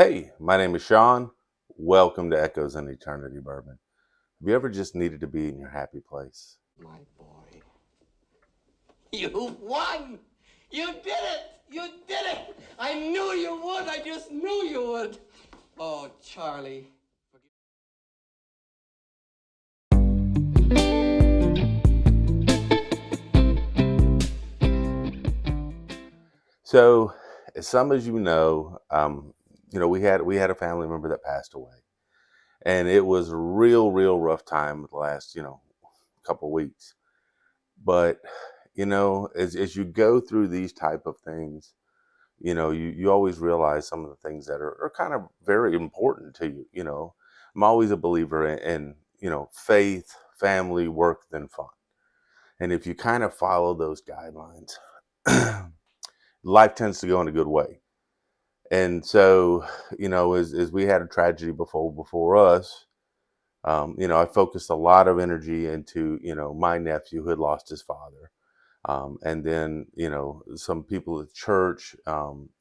Hey, my name is Sean. Welcome to Echoes in Eternity Bourbon. Have you ever just needed to be in your happy place? My boy. You won! You did it! You did it! I knew you would! I just knew you would! Oh, Charlie. So, as some as we had a family member that passed away, and it was a real rough time the last couple of weeks. But as you go through these type of things, you always realize some of the things that are kind of very important to you. I'm always a believer in faith, family, work, then fun. And if you kind of follow those guidelines, life tends to go in a good way. And so, as we had a tragedy before us, I focused a lot of energy into, my nephew who had lost his father. And then, some people at church,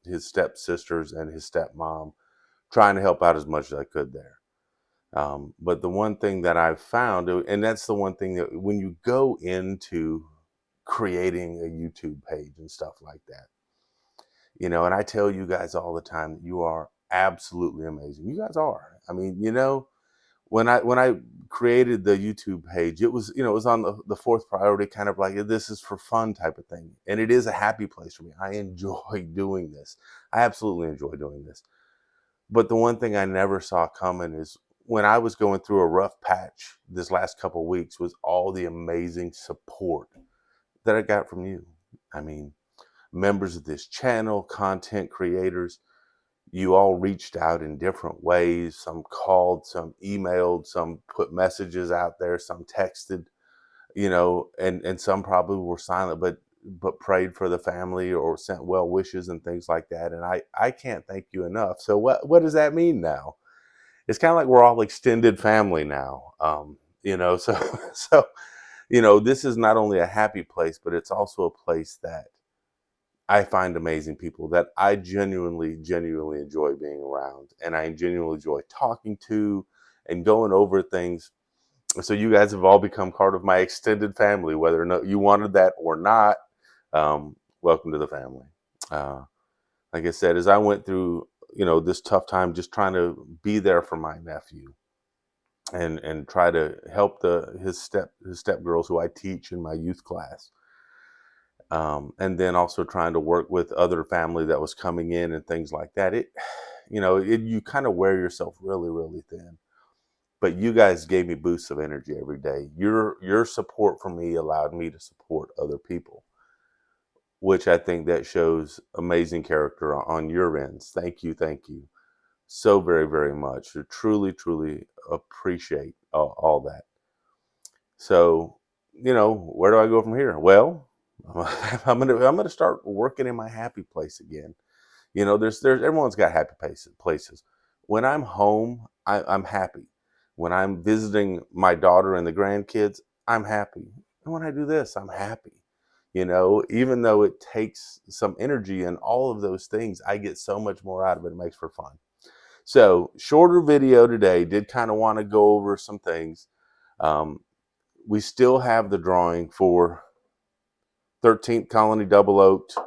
his stepsisters and his stepmom, trying to help out as much as I could there. But the one thing that I've found, and that's the one thing that when you go into creating a YouTube page and stuff like that, and I tell you guys all the time that you are absolutely amazing. You guys are. I mean, when I created the YouTube page, it was on the fourth priority, kind of like this is for fun type of thing. And it is a happy place for me. I enjoy doing this. I absolutely enjoy doing this. But the one thing I never saw coming is when I was going through a rough patch this last couple of weeks was all the amazing support that I got from you. I mean, members of this channel, content creators, you all reached out in different ways. Some called, some emailed, some put messages out there, some texted, and some probably were silent, but prayed for the family or sent well wishes and things like that. And I can't thank you enough. So what does that mean now? It's kind of like we're all extended family now. So so this is not only a happy place, but it's also a place that I find amazing people that I genuinely enjoy being around, and I genuinely enjoy talking to and going over things. So you guys have all become part of my extended family, whether or not you wanted that or not. Welcome to the family. Uh, like I said, as I went through, this tough time, just trying to be there for my nephew and try to help his step girls who I teach in my youth class. And then also trying to work with other family that was coming in and things like that. You kind of wear yourself really thin. But you guys gave me boosts of energy every day. Your support for me allowed me to support other people, which I think that shows amazing character on your ends. Thank you so very much. I truly appreciate all that. So, where do I go from here? Well, I'm gonna start working in my happy place again. There's everyone's got happy places. When I'm home, I'm happy. When I'm visiting my daughter and the grandkids, I'm happy. And when I do this, I'm happy. Even though it takes some energy and all of those things, I get so much more out of it. It makes for fun. So, shorter video today. Did kind of want to go over some things. Um, we still have the drawing for 13th Colony Double Oaked.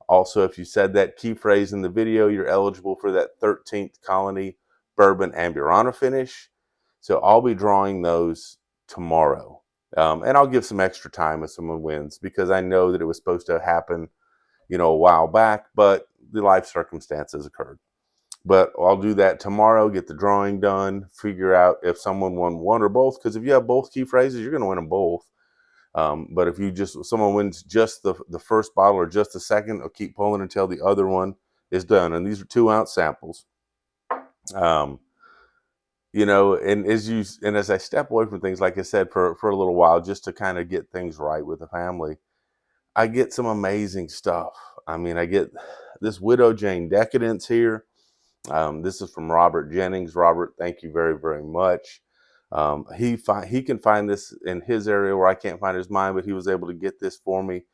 Also, if you said that key phrase in the video, you're eligible for that 13th Colony Bourbon Amburana finish. So I'll be drawing those tomorrow. And I'll give some extra time if someone wins, because I know that it was supposed to happen, a while back, but the life circumstances occurred. But I'll do that tomorrow, get the drawing done, figure out if someone won one or both, because if you have both key phrases, you're going to win them both. But if someone wins just the first bottle or just the second, I'll keep pulling until the other one is done. And these are 2-ounce samples. Um, and as I step away from things, like I said, for a little while, just to kind of get things right with the family, I get some amazing stuff. I mean, I get this Widow Jane Decadence here. This is from Robert Jennings. Robert, thank you very much. He can find this in his area where I can't find his mine, but he was able to get this for me.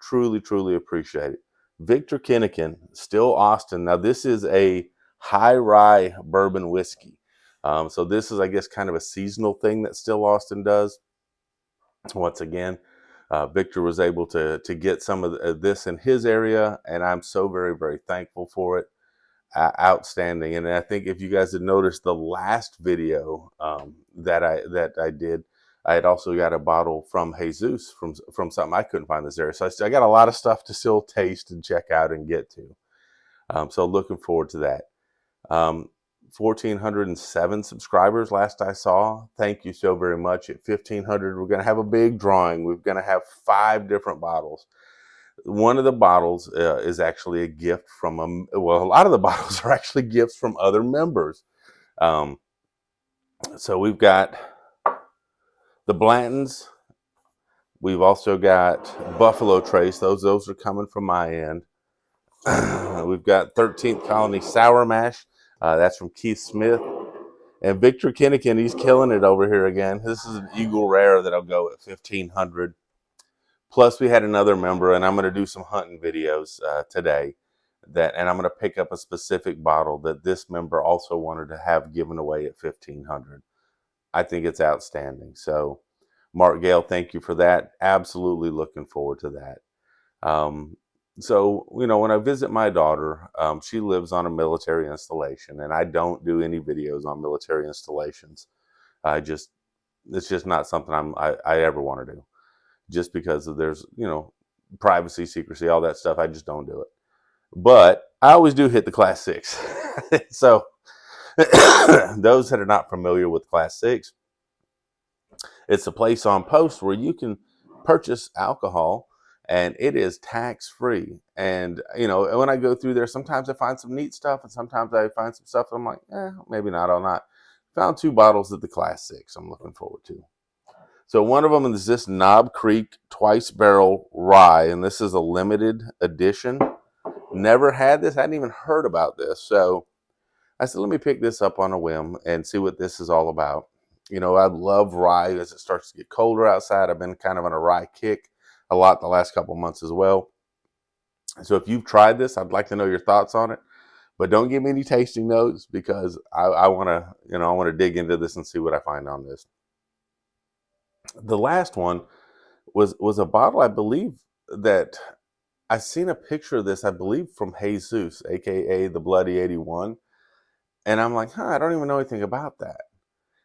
Truly appreciate it. Victor Kinnikin, still Austin. Now this is a high rye bourbon whiskey. So this is, I guess, kind of a seasonal thing that Still Austin does. Once again, Victor was able to get some of this in his area, and I'm so very, very thankful for it. Outstanding. And I think if you guys had noticed the last video that I did, I had also got a bottle from Jesus from something I couldn't find this area. So I got a lot of stuff to still taste and check out and get to. So looking forward to that. 1,407 subscribers last I saw. Thank you so very much. At 1,500, we're going to have a big drawing. We're going to have 5 different bottles. One of the bottles is actually a gift from a lot of the bottles are actually gifts from other members. So we've got the Blantons. We've also got Buffalo Trace. Those are coming from my end. We've got 13th Colony Sour Mash. That's from Keith Smith. And Victor Kinnikin, he's killing it over here again. This is an Eagle Rare that'll go at 1,500. Plus, we had another member, and I'm going to do some hunting videos today. And I'm going to pick up a specific bottle that this member also wanted to have given away at 1,500. I think it's outstanding. So, Mark Gale, thank you for that. Absolutely looking forward to that. So, when I visit my daughter, she lives on a military installation, and I don't do any videos on military installations. It's just not something I ever want to do, just because there's, privacy, secrecy, all that stuff. I just don't do it. But I always do hit the Class 6. So, those that are not familiar with Class 6, it's a place on post where you can purchase alcohol and it is tax free. And, when I go through there, sometimes I find some neat stuff and sometimes I find some stuff I'm like, maybe not, I'll not. Found 2 bottles at the Class 6 I'm looking forward to. So one of them is this Knob Creek Twice Barrel Rye, and this is a limited edition. Never had this, hadn't even heard about this. So I said, let me pick this up on a whim and see what this is all about. I love rye as it starts to get colder outside. I've been kind of on a rye kick a lot the last couple months as well. So if you've tried this, I'd like to know your thoughts on it. But don't give me any tasting notes because I want to, dig into this and see what I find on this. The last one was a bottle, I believe, that I seen a picture of this, I believe, from Jesus, aka the Bloody 81. And I'm like, I don't even know anything about that.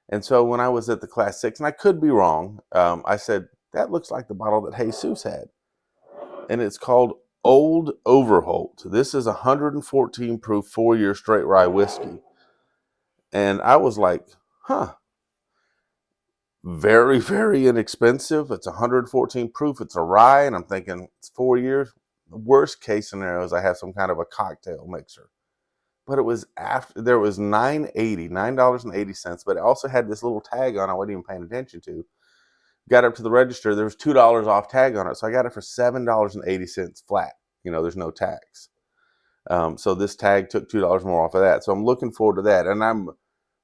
And so when I was at the Class 6, and I could be wrong, I said, that looks like the bottle that Jesus had. And it's called Old Overholt. This is 114 proof, 4-year straight rye whiskey. And I was like, very, very inexpensive. It's 114 proof. It's a rye. And I'm thinking, it's 4 years. The worst case scenario is I have some kind of a cocktail mixer. But it was there was $9.80, but it also had this little tag on it I wasn't even paying attention to. Got up to the register, there was $2 off tag on it. So I got it for $7.80 flat. There's no tax. So this tag took $2 more off of that. So I'm looking forward to that. And I'm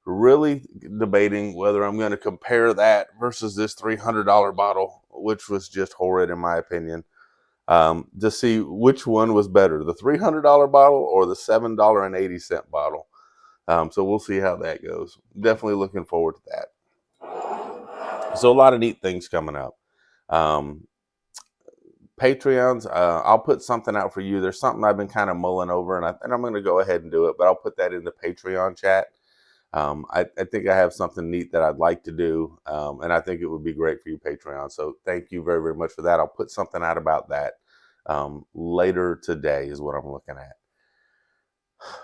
really debating whether I'm going to compare that versus this $300 bottle, which was just horrid in my opinion. To see which one was better, the $300 bottle or the $7.80 bottle. So we'll see how that goes. Definitely looking forward to that. So a lot of neat things coming up. Patreons, I'll put something out for you. There's something I've been kind of mulling over, and I'm going to go ahead and do it, but I'll put that in the Patreon chat. I think I have something neat that I'd like to do, and I think it would be great for you Patreon. So thank you very, very much for that. I'll put something out about that later today is what I'm looking at.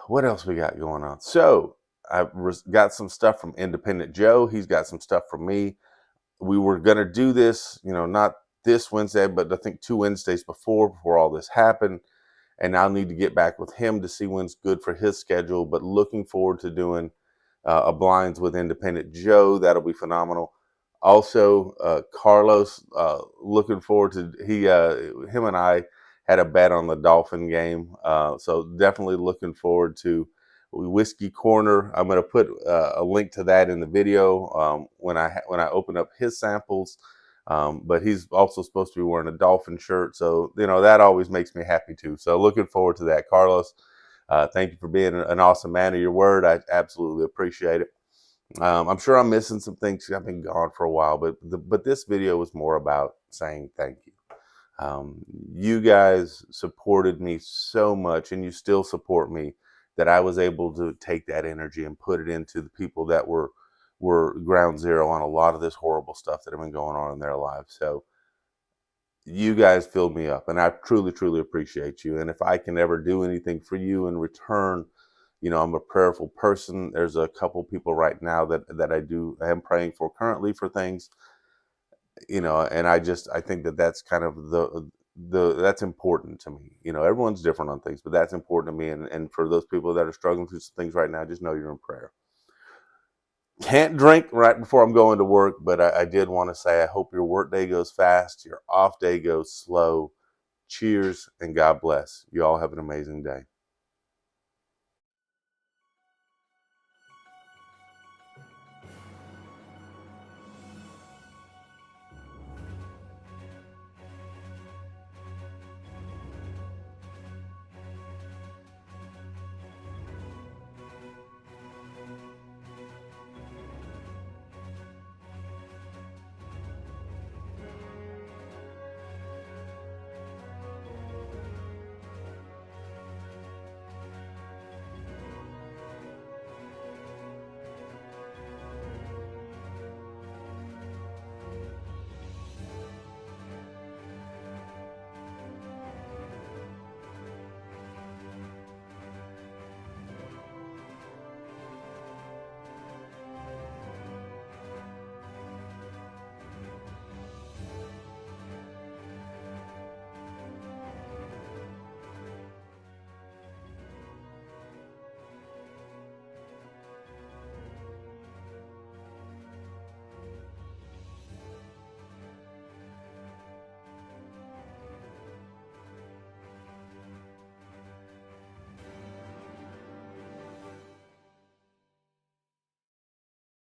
What else we got going on? So I've got some stuff from Independent Joe. He's got some stuff from me. We were going to do this, not this Wednesday, but I think 2 Wednesdays before all this happened. And I'll need to get back with him to see when's good for his schedule. But looking forward to doing a blinds with Independent Joe. That'll be phenomenal. Also, Carlos, looking forward to him and I had a bet on the Dolphin game. So definitely looking forward to Whiskey Corner. I'm going to put a link to that in the video when I open up his samples. But he's also supposed to be wearing a Dolphin shirt. So, that always makes me happy too. So looking forward to that. Carlos, Thank you for being an awesome man of your word. I absolutely appreciate it. I'm sure I'm missing some things. I've been gone for a while, but this video was more about saying thank you. You guys supported me so much, and you still support me, that I was able to take that energy and put it into the people that were ground zero on a lot of this horrible stuff that have been going on in their lives. So you guys filled me up, and I truly, truly appreciate you. And if I can ever do anything for you in return, I'm a prayerful person. There's a couple people right now that I am praying for currently for things, and I think that that's kind of that's important to me. Everyone's different on things, but that's important to me. And for those people that are struggling through some things right now, just know you're in prayer. Can't drink right before I'm going to work, but I did want to say I hope your work day goes fast, your off day goes slow. Cheers, and God bless. You all have an amazing day.